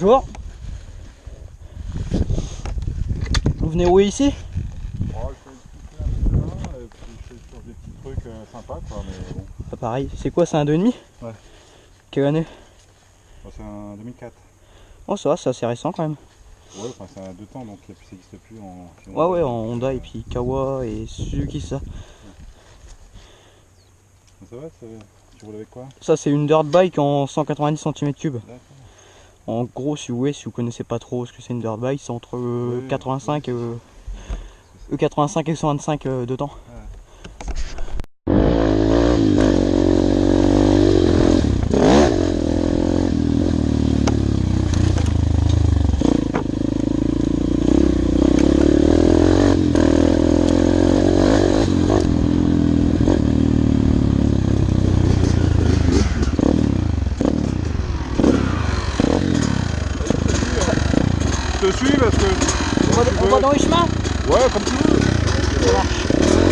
Bonjour. Vous venez rouler ici? Oh, je fais un petit peu et puis je fais sur des petits trucs sympas quoi, mais bon. Ah, pareil, c'est quoi, c'est un 2,5? Ouais. Quelle année? Bon, c'est un 2004. Oh ça va, c'est assez récent quand même. Ouais, enfin c'est un 2 temps donc ça n'existe plus en... Ouais ouais, en Honda et puis Kawa et Suzuki ça. Ça va, tu roules avec quoi? Ça c'est une dirt bike en 190 cm3. D'accord. En gros, si vous connaissez pas trop ce que c'est une dirt bike, c'est entre 85 E85 et 125 dedans. Ouais. Je te suis parce que... On va dans les chemins? Ouais, comme tu veux. Ça marche.